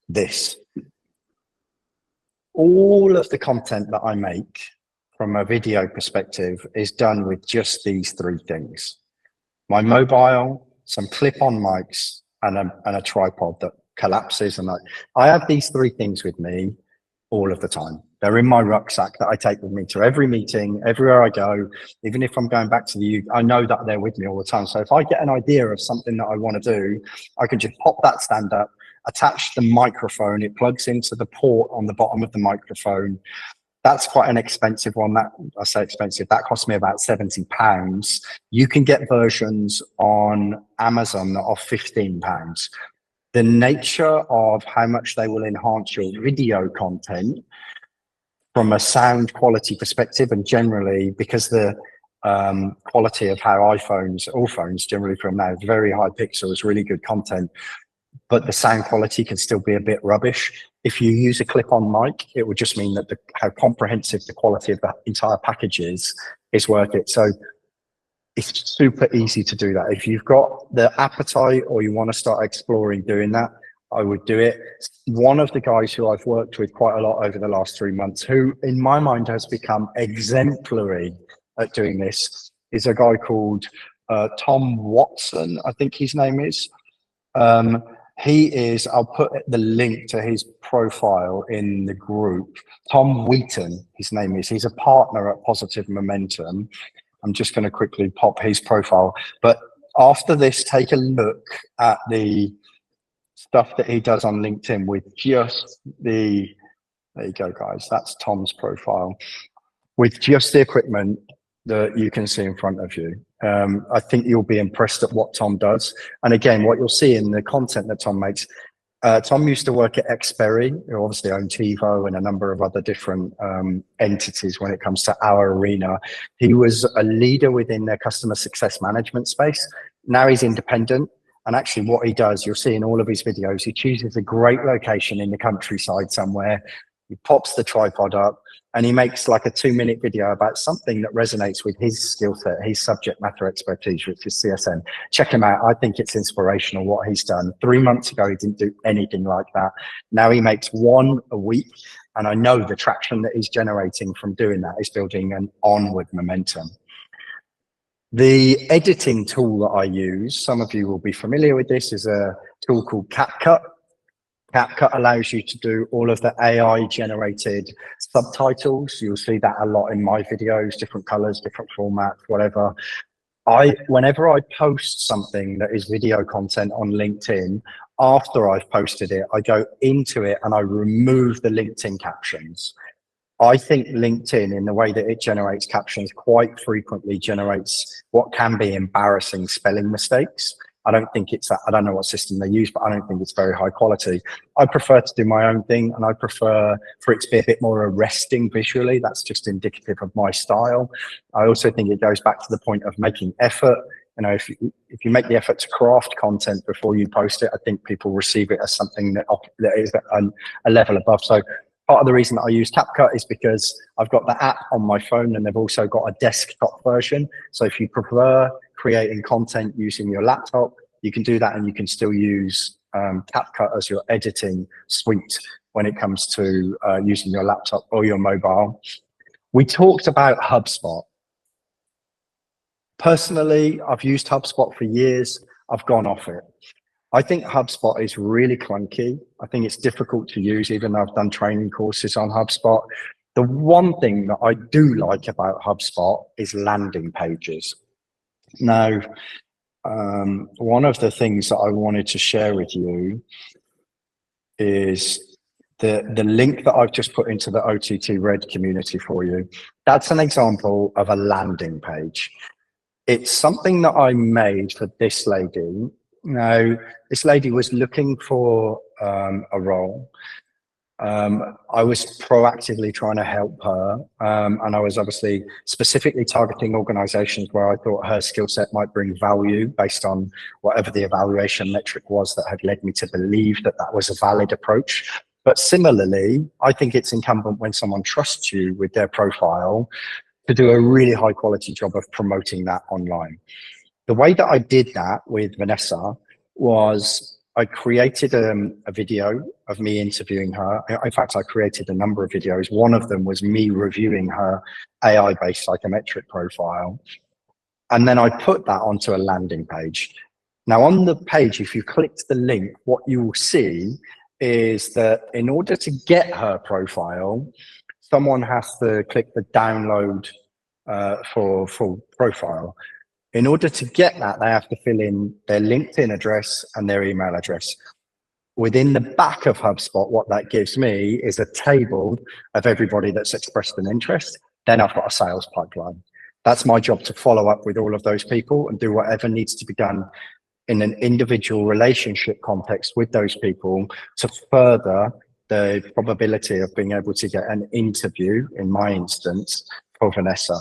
this. All of the content that I make from a video perspective is done with just these three things. My mobile, some clip-on mics, and a tripod that collapses. And I have these three things with me all of the time. They're in my rucksack that I take with me to every meeting, everywhere I go. Even if I'm going back to the UK, I know that they're with me all the time. So if I get an idea of something that I want to do, I can just pop that stand up, attach the microphone. It plugs into the port on the bottom of the microphone. That's quite an expensive one. That, I say expensive, that cost me about £70. You can get versions on Amazon that are £15. The nature of how much they will enhance your video content from a sound quality perspective, and generally because the quality of how all phones generally from now, very high pixels, really good content, but the sound quality can still be a bit rubbish. If you use a clip-on mic, it would just mean that how comprehensive the quality of the entire package is worth it. So it's super easy to do that. If you've got the appetite or you want to start exploring doing that, I would do it. One of the guys who I've worked with quite a lot over the last 3 months, who in my mind has become exemplary at doing this, is a guy called Tom Watson, I think his name is. He is, I'll put the link to his profile in the group. Tom Wheaton, his name is. He's a partner at Positive Momentum. I'm just going to quickly pop his profile. But after this, take a look at the stuff that he does on LinkedIn with just there you go, guys. That's Tom's profile. With just the equipment that you can see in front of you. I think you'll be impressed at what Tom does. And again, what you'll see in the content that Tom makes, Tom used to work at Xperi, who obviously own TiVo and a number of other different entities when it comes to our arena. He was a leader within their customer success management space. Now he's independent. And actually what he does, you'll see in all of his videos, he chooses a great location in the countryside somewhere. He pops the tripod up and he makes like a 2-minute video about something that resonates with his skill set, his subject matter expertise, which is CSN. Check him out. I think it's inspirational what he's done. 3 months ago, he didn't do anything like that. Now he makes one a week. And I know the traction that he's generating from doing that is building an onward momentum. The editing tool that I use, some of you will be familiar with this, is a tool called CapCut. CapCut allows you to do all of the AI generated subtitles. You'll see that a lot in my videos, different colors, different formats, whatever. Whenever I post something that is video content on LinkedIn, after I've posted it, I go into it and I remove the LinkedIn captions. I think LinkedIn, in the way that it generates captions, quite frequently generates what can be embarrassing spelling mistakes. I don't think it's that, I don't know what system they use, but I don't think it's very high quality. I prefer to do my own thing, and I prefer for it to be a bit more arresting visually. That's just indicative of my style. I also think it goes back to the point of making effort. You know, if you make the effort to craft content before you post it, I think people receive it as something that is a level above. So part of the reason that I use CapCut is because I've got the app on my phone and they've also got a desktop version. So if you prefer creating content using your laptop, you can do that, and you can still use CapCut as your editing suite when it comes to using your laptop or your mobile. We talked about HubSpot. Personally, I've used HubSpot for years. I've gone off it. I think HubSpot is really clunky. I think it's difficult to use, even though I've done training courses on HubSpot. The one thing that I do like about HubSpot is landing pages. Now, one of the things that I wanted to share with you is the link that I've just put into the OTTRED community for you. That's an example of a landing page. It's something that I made for this lady. Now, this lady was looking for a role. I was proactively trying to help her, and I was obviously specifically targeting organizations where I thought her skill set might bring value based on whatever the evaluation metric was that had led me to believe that that was a valid approach. But similarly, I think it's incumbent when someone trusts you with their profile to do a really high quality job of promoting that online. The way that I did that with Vanessa was I created a video of me interviewing her. In fact, I created a number of videos. One of them was me reviewing her AI-based psychometric profile. And then I put that onto a landing page. Now on the page, if you clicked the link, what you will see is that in order to get her profile, someone has to click the download for full profile. In order to get that, they have to fill in their LinkedIn address and their email address. Within the back of HubSpot, what that gives me is a table of everybody that's expressed an interest. Then I've got a sales pipeline. That's my job, to follow up with all of those people and do whatever needs to be done in an individual relationship context with those people to further the probability of being able to get an interview, in my instance, for Vanessa.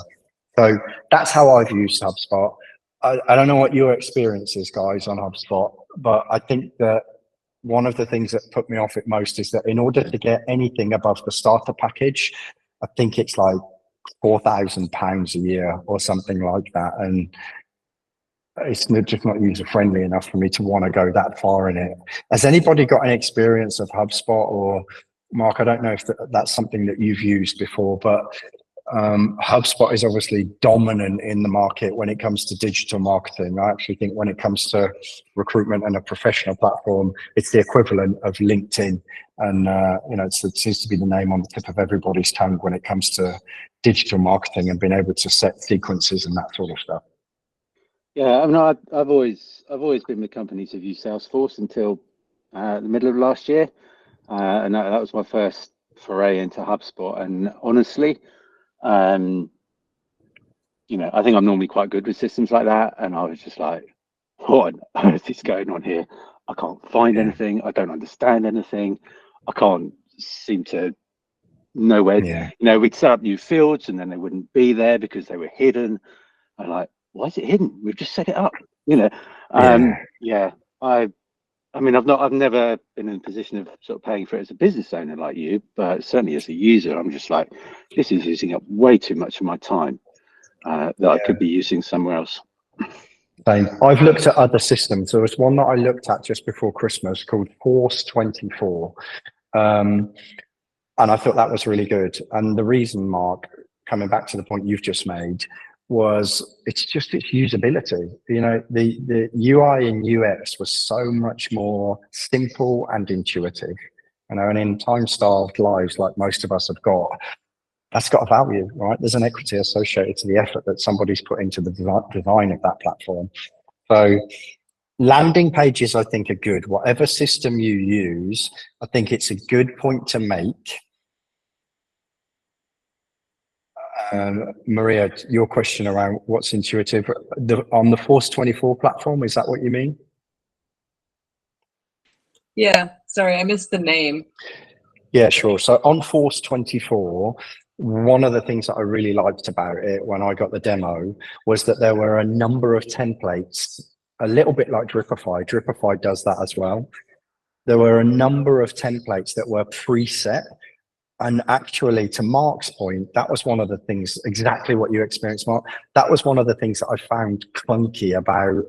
So that's how I've used HubSpot. I don't know what your experience is, guys, on HubSpot, but I think that one of the things that put me off it most is that in order to get anything above the starter package, I think it's like £4,000 a year or something like that. And it's just not user friendly enough for me to want to go that far in it. Has anybody got any experience of HubSpot? Or Mark, I don't know if that's something that you've used before, but HubSpot is obviously dominant in the market when it comes to digital marketing. I actually think when it comes to recruitment and a professional platform, it's the equivalent of LinkedIn. And, it seems to be the name on the tip of everybody's tongue when it comes to digital marketing and being able to set sequences and that sort of stuff. Yeah, I mean, I've always been with companies who've used Salesforce until the middle of last year, and that was my first foray into HubSpot. And honestly, I think I'm normally quite good with systems like that, and I was just like, what on earth is going on here? I can't find anything. I don't understand anything. I can't seem to know where. We'd set up new fields and then they wouldn't be there because they were hidden. I'm like, why is it hidden? We've just set it up. I've never been in a position of sort of paying for it as a business owner like you, but certainly as a user, I'm just like, this is using up way too much of my time that I could be using somewhere else. Same. I've looked at other systems. There was one that I looked at just before Christmas called Force 24. And I thought that was really good. And the reason, Mark, coming back to the point you've just made, was it's usability. The UI and UX was so much more simple and intuitive. And in time-starved lives like most of us have got, that's got a value, right? There's an equity associated to the effort that somebody's put into the design of that platform. So landing pages, I think, are good. Whatever system you use, I think it's a good point to make. Maria, your question around what's intuitive on the Force 24 platform, is that what you mean? Yeah, sorry, I missed the name. Yeah, sure. So on Force 24, one of the things that I really liked about it when I got the demo was that there were a number of templates, a little bit like Dripify. Dripify does that as well. There were a number of templates that were preset. And actually, to Mark's point, that was one of the things, exactly what you experienced, Mark. That was one of the things that I found clunky about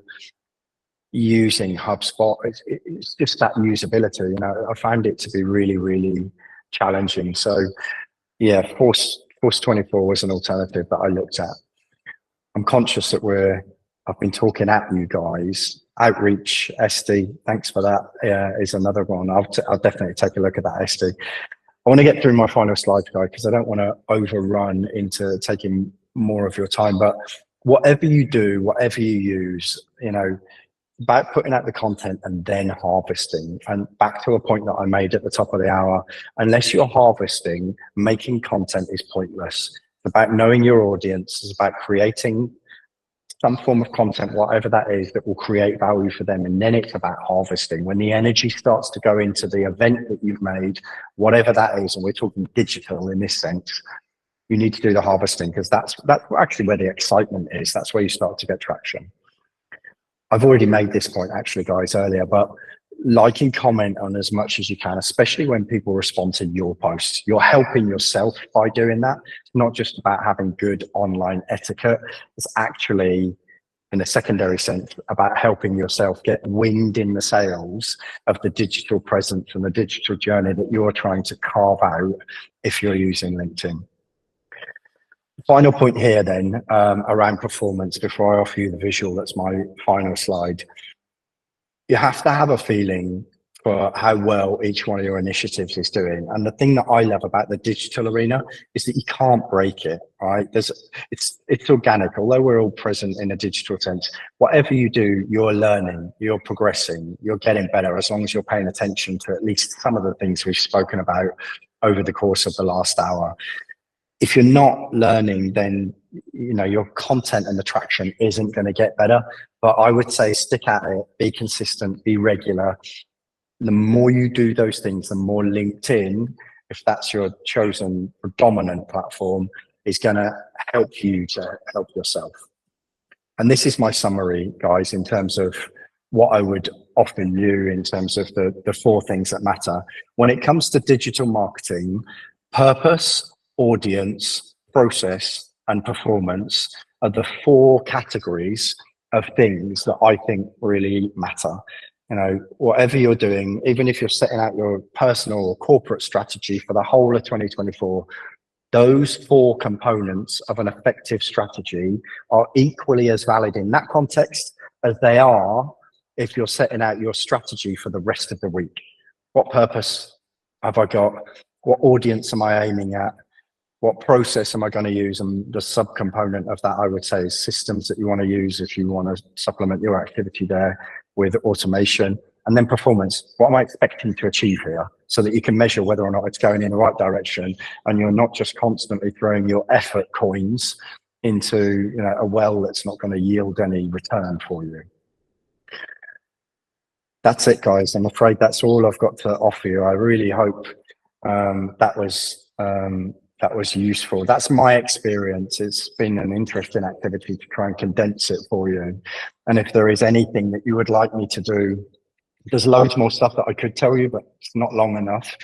using HubSpot. It's just that usability. I found it to be really, really challenging. So, yeah, Force 24 was an alternative that I looked at. I'm conscious that I've been talking at you guys. Outreach, SD, thanks for that. Is another one. I'll definitely take a look at that, SD. I want to get through my final slides, guys, because I don't want to overrun into taking more of your time. But whatever you do, whatever you use, about putting out the content and then harvesting. And back to a point that I made at the top of the hour, unless you're harvesting, making content is pointless. It's about knowing your audience. It's about creating some form of content, whatever that is, that will create value for them. And then it's about harvesting. When the energy starts to go into the event that you've made, whatever that is, and we're talking digital in this sense, you need to do the harvesting, because that's actually where the excitement is. That's where you start to get traction. I've already made this point actually, guys, earlier, but like and comment on as much as you can, especially when people respond to your posts. You're helping yourself by doing that. It's not just about having good online etiquette. It's actually, in a secondary sense, about helping yourself get wind in the sails of the digital presence and the digital journey that you're trying to carve out if you're using LinkedIn. Final point here then, around performance, before I offer you the visual, that's my final slide. You have to have a feeling for how well each one of your initiatives is doing. And the thing that I love about the digital arena is that you can't break it, right? It's organic. Although we're all present in a digital sense, whatever you do, you're learning, you're progressing, you're getting better, as long as you're paying attention to at least some of the things we've spoken about over the course of the last hour. If you're not learning, then your content and the traction isn't going to get better. But I would say stick at it, be consistent, be regular. The more you do those things, the more LinkedIn, if that's your chosen predominant platform, is going to help you to help yourself. And this is my summary, guys, in terms of what I would offer you in terms of the 4 things that matter. When it comes to digital marketing, purpose, audience, process, and performance are the 4 categories of things that I think really matter. Whatever you're doing, even if you're setting out your personal or corporate strategy for the whole of 2024, those 4 components of an effective strategy are equally as valid in that context as they are if you're setting out your strategy for the rest of the week. What purpose have I got? What audience am I aiming at? What process am I going to use? And the subcomponent of that, I would say, is systems that you want to use if you want to supplement your activity there with automation. And then performance. What am I expecting to achieve here? So that you can measure whether or not it's going in the right direction, and you're not just constantly throwing your effort coins into a well that's not going to yield any return for you. That's it, guys. I'm afraid that's all I've got to offer you. I really hope that was useful. That's my experience. It's been an interesting activity to try and condense it for you. And if there is anything that you would like me to do, there's loads more stuff that I could tell you, but it's not long enough,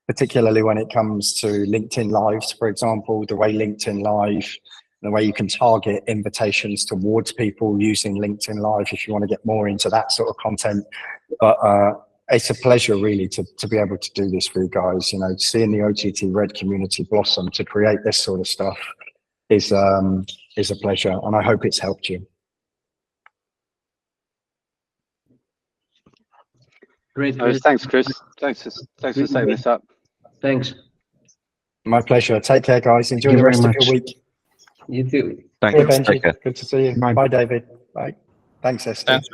particularly when it comes to LinkedIn Lives, for example, the way LinkedIn Live, the way you can target invitations towards people using LinkedIn Live if you want to get more into that sort of content. But it's a pleasure really to be able to do this for you guys. Seeing the OTTRED community blossom to create this sort of stuff is a pleasure, and I hope it's helped you. Great. Thanks, Chris. Thanks for setting this up. Thanks. My pleasure. Take care, guys. Enjoy Thank the you rest very of your much. week. You too. Hey, Thanks. Benji. Good to see you. Bye. Bye, David. Bye. Thanks, Esther. Thanks.